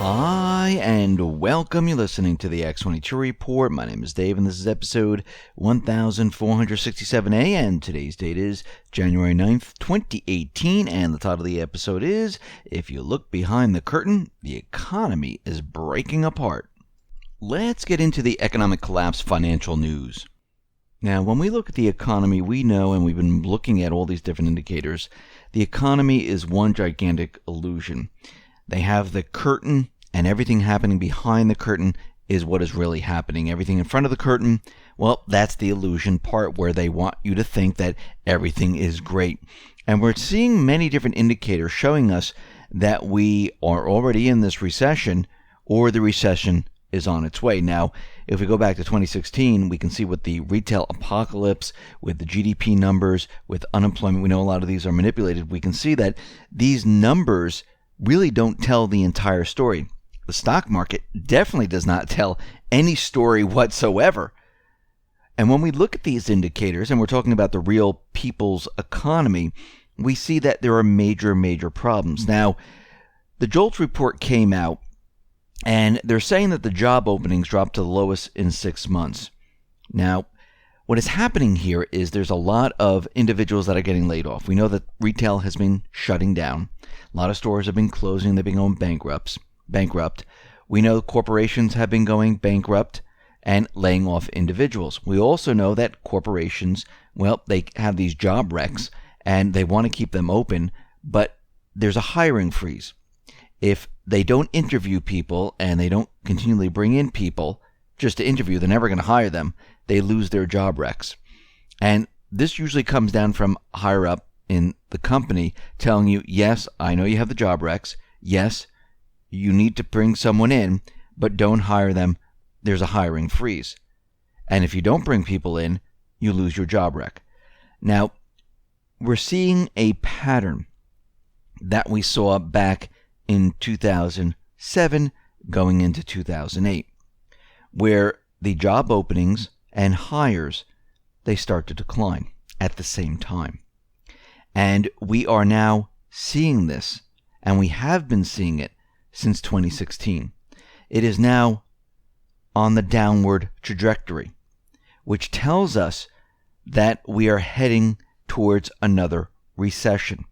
Hi, and welcome. You're listening to the X22 Report. My name is Dave, and this is episode 1467A, and today's date is January 9th, 2018, and the title of the episode is, If You Look Behind the Curtain, the Economy is Breaking Apart. Let's get into the economic collapse financial news. Now, when we look at the economy, we know, and we've been looking at all these different indicators, the economy is one gigantic illusion. They have the curtain, and everything happening behind the curtain is what is really happening. Everything in front of the curtain, well, that's the illusion part where they want you to think that everything is great. And we're seeing many different indicators showing us that we are already in this recession, or the recession is on its way. Now, if we go back to 2016, we can see with the retail apocalypse, with the GDP numbers, with unemployment, we know a lot of these are manipulated. We can see that these numbers really don't tell the entire story. The stock market definitely does not tell any story whatsoever. And when we look at these indicators, and we're talking about the real people's economy, we see that there are major problems. Now, the JOLTS report came out, and they're saying that the job openings dropped to the lowest in 6 months. Now, what is happening here is there's a lot of individuals that are getting laid off. We know that retail has been shutting down. A lot of stores have been closing. They've been going bankrupt. We know corporations have been going bankrupt and laying off individuals. We also know that corporations, well, they have these job wrecks and they want to keep them open, but there's a hiring freeze. If they don't interview people and they don't continually bring in people just to interview, they're never going to hire them. They lose their job recs. And this usually comes down from higher up in the company telling you, yes, I know you have the job recs. Yes, you need to bring someone in, but don't hire them. There's a hiring freeze. And if you don't bring people in, you lose your job rec. Now, we're seeing a pattern that we saw back in 2007 going into 2008, where the job openings and hires, they start to decline at the same time. And we are now seeing this, and we have been seeing it since 2016. It is now on the downward trajectory, which tells us that we are heading towards another recession.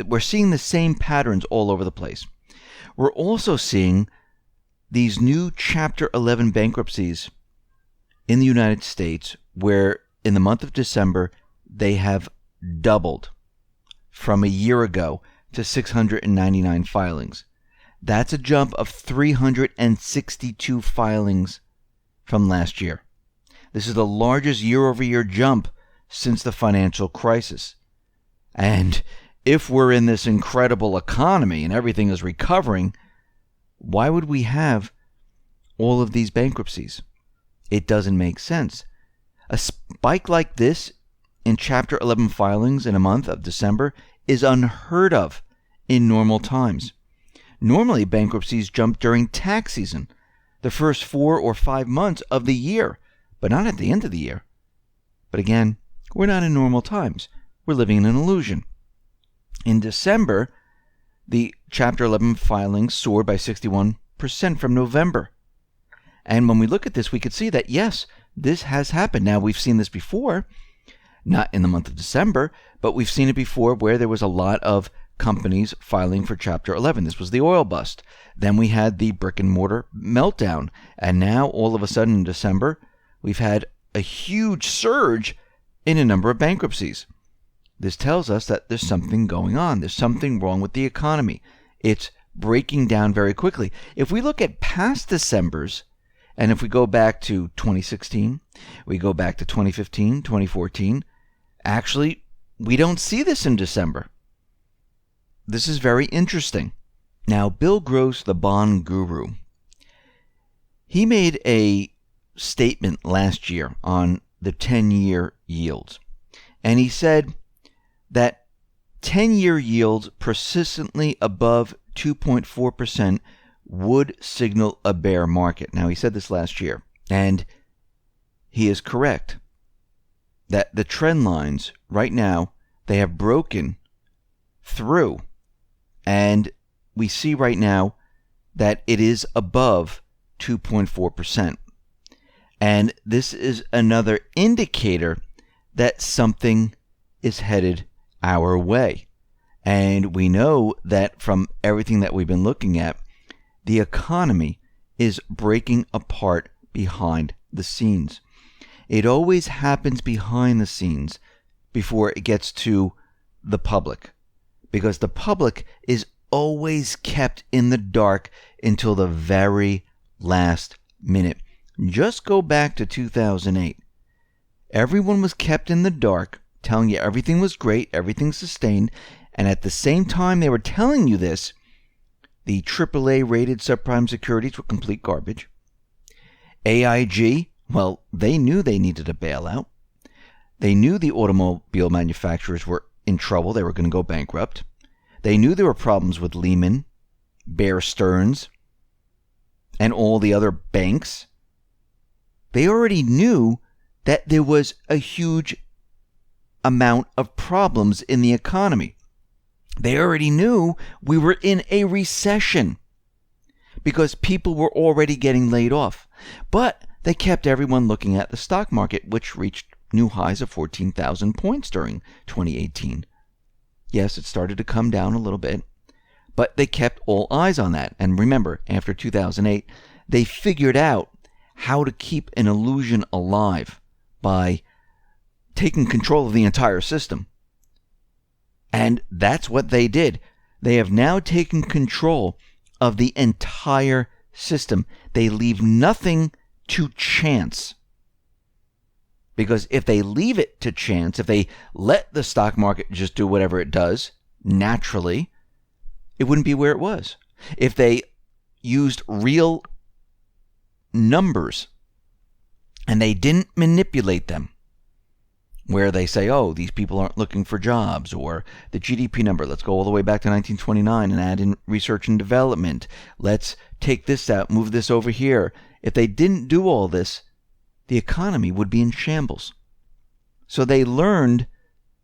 We're seeing the same patterns all over the place. We're also seeing these new Chapter 11 bankruptcies in the United States, where in the month of December, they have doubled from a year ago to 699 filings. That's a jump of 362 filings from last year. This is the largest year-over-year jump since the financial crisis. And if we're in this incredible economy and everything is recovering, why would we have all of these bankruptcies? It doesn't make sense. A spike like this in Chapter 11 filings in a month of December is unheard of in normal times. Normally, bankruptcies jump during tax season, the first 4 or 5 months of the year, but not at the end of the year. But again, we're not in normal times. We're living in an illusion. In December, the Chapter 11 filings soared by 61% from November. And when we look at this, we could see that, yes, this has happened. Now, we've seen this before, not in the month of December, but we've seen it before where there was a lot of companies filing for Chapter 11. This was the oil bust. Then we had the brick and mortar meltdown. And now, all of a sudden in December, we've had a huge surge in a number of bankruptcies. This tells us that there's something going on. There's something wrong with the economy. It's breaking down very quickly. If we look at past Decembers, and if we go back to 2016, we go back to 2015, 2014, actually, we don't see this in December. This is very interesting. Now, Bill Gross, the bond guru, he made a statement last year on the 10-year yields. And he said that 10-year yields persistently above 2.4% would signal a bear market. Now, he said this last year, and he is correct that the trend lines right now, they have broken through, and we see right now that it is above 2.4%. And this is another indicator that something is headed our way. And we know that from everything that we've been looking at, the economy is breaking apart behind the scenes. It always happens behind the scenes before it gets to the public, because the public is always kept in the dark until the very last minute. Just go back to 2008. Everyone was kept in the dark, telling you everything was great, everything sustained, and at the same time they were telling you this, the AAA rated subprime securities were complete garbage. AIG, well, they knew they needed a bailout. They knew the automobile manufacturers were in trouble. They were going to go bankrupt. They knew there were problems with Lehman, Bear Stearns, and all the other banks. They already knew that there was a huge amount of problems in the economy. They already knew we were in a recession because people were already getting laid off. But they kept everyone looking at the stock market, which reached new highs of 14,000 points during 2018. Yes, it started to come down a little bit, but they kept all eyes on that. And remember, after 2008, they figured out how to keep an illusion alive by taking control of the entire system. And that's what they did. They have now taken control of the entire system. They leave nothing to chance. Because if they leave it to chance, if they let the stock market just do whatever it does naturally, it wouldn't be where it was. If they used real numbers and they didn't manipulate them, where they say, oh, these people aren't looking for jobs, or the GDP number, let's go all the way back to 1929 and add in research and development. Let's take this out, move this over here. If they didn't do all this, the economy would be in shambles. So they learned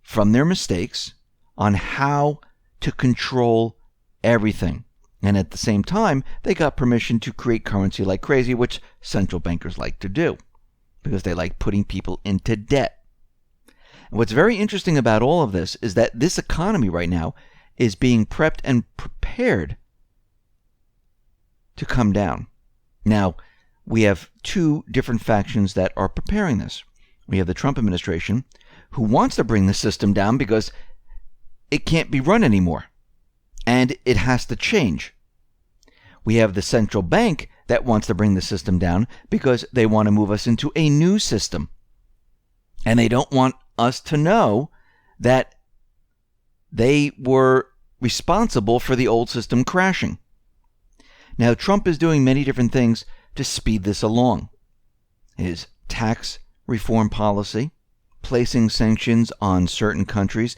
from their mistakes on how to control everything. And at the same time, they got permission to create currency like crazy, which central bankers like to do, because they like putting people into debt. What's very interesting about all of this is that this economy right now is being prepped and prepared to come down. Now, we have two different factions that are preparing this. We have the Trump administration, who wants to bring the system down because it can't be run anymore, and it has to change. We have the central bank that wants to bring the system down because they want to move us into a new system, and they don't want us to know that they were responsible for the old system crashing. Now, Trump is doing many different things to speed this along. His tax reform policy, placing sanctions on certain countries,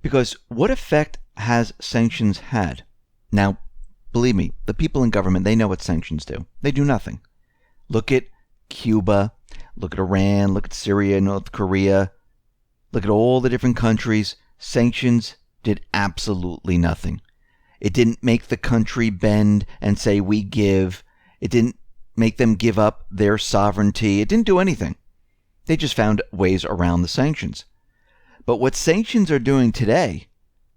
because what effect has sanctions had? Now, believe me, the people in government, they know what sanctions do. They do nothing. Look at Cuba, look at Iran, look at Syria, North Korea. Look at all the different countries. Sanctions did absolutely nothing. It didn't make the country bend and say, we give. It didn't make them give up their sovereignty. It didn't do anything. They just found ways around the sanctions. But what sanctions are doing today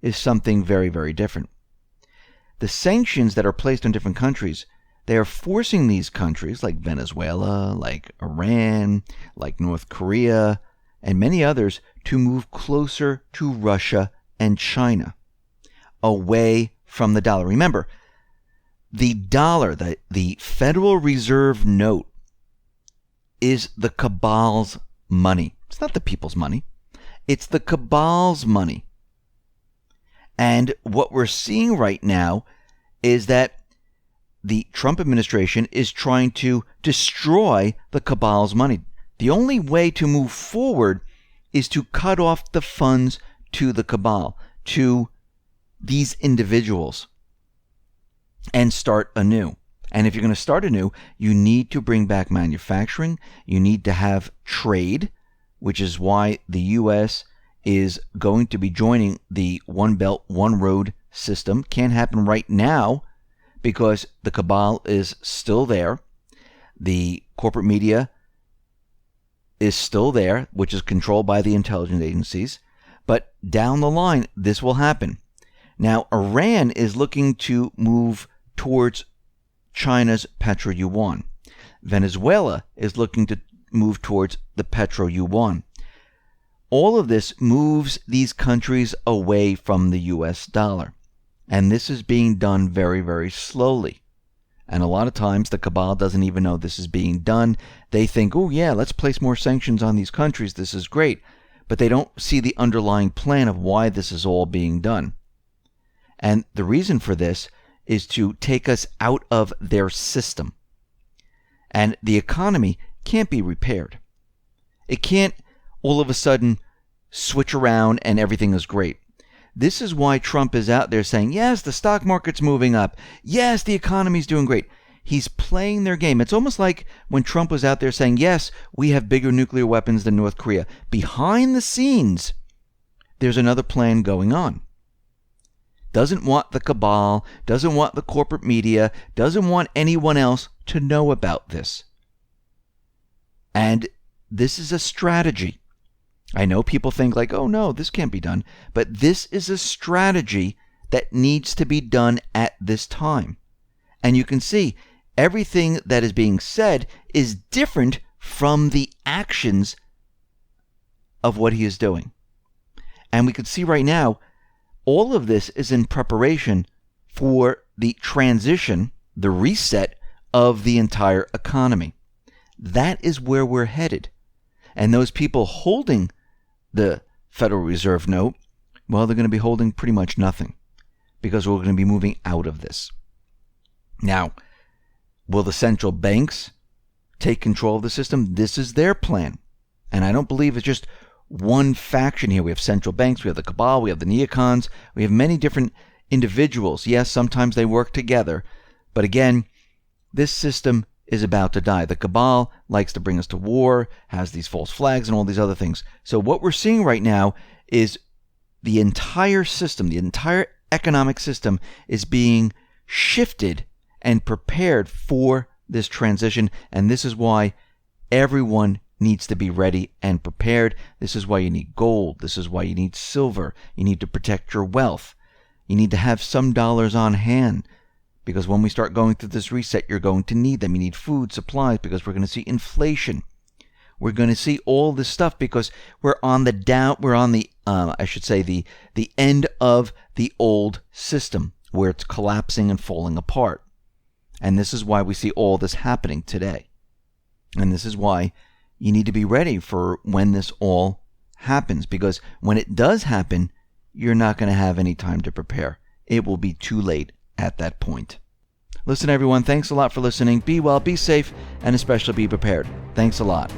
is something very, very different. The sanctions that are placed on different countries, they are forcing these countries like Venezuela, like Iran, like North Korea, and many others to move closer to Russia and China, away from the dollar. Remember, the dollar, the Federal Reserve note, is the cabal's money. It's not the people's money. It's the cabal's money. And what we're seeing right now is that the Trump administration is trying to destroy the cabal's money. The only way to move forward is to cut off the funds to the cabal, to these individuals, and start anew. And if you're going to start anew, you need to bring back manufacturing. You need to have trade, which is why the U.S. is going to be joining the One Belt, One Road system. Can't happen right now because the cabal is still there. The corporate media is still there, which is controlled by the intelligence agencies. But down the line, this will happen. Now, Iran is looking to move towards China's petro-yuan. Venezuela is looking to move towards the petro-yuan. All of this moves these countries away from the US dollar. And this is being done very, very slowly. And a lot of times the cabal doesn't even know this is being done. They think, oh yeah, let's place more sanctions on these countries. This is great. But they don't see the underlying plan of why this is all being done. And the reason for this is to take us out of their system. And the economy can't be repaired. It can't all of a sudden switch around and everything is great. This is why Trump is out there saying, yes, the stock market's moving up. Yes, the economy's doing great. He's playing their game. It's almost like when Trump was out there saying, yes, we have bigger nuclear weapons than North Korea. Behind the scenes, there's another plan going on. Doesn't want the cabal, doesn't want the corporate media, doesn't want anyone else to know about this. And this is a strategy. I know people think like, oh no, this can't be done. But this is a strategy that needs to be done at this time. And you can see everything that is being said is different from the actions of what he is doing. And we can see right now, all of this is in preparation for the transition, the reset of the entire economy. That is where we're headed. And those people holding the Federal Reserve note, well, they're going to be holding pretty much nothing because we're going to be moving out of this. Now, will the central banks take control of the system? This is their plan. And I don't believe it's just one faction here. We have central banks, we have the cabal, we have the neocons, we have many different individuals. Yes, sometimes they work together. But again, this system is about to die. The cabal likes to bring us to war, has these false flags and all these other things. So what we're seeing right now is the entire system, the entire economic system is being shifted and prepared for this transition. And this is why everyone needs to be ready and prepared. This is why you need gold. This is why you need silver. You need to protect your wealth. You need to have some dollars on hand. Because when we start going through this reset, you're going to need them. You need food, supplies, because we're going to see inflation. We're going to see all this stuff because we're on the the end of the old system where it's collapsing and falling apart. And this is why we see all this happening today. And this is why you need to be ready for when this all happens. Because when it does happen, you're not going to have any time to prepare. It will be too late at that point. Listen, everyone, thanks a lot for listening. Be well, be safe, and especially be prepared. Thanks a lot.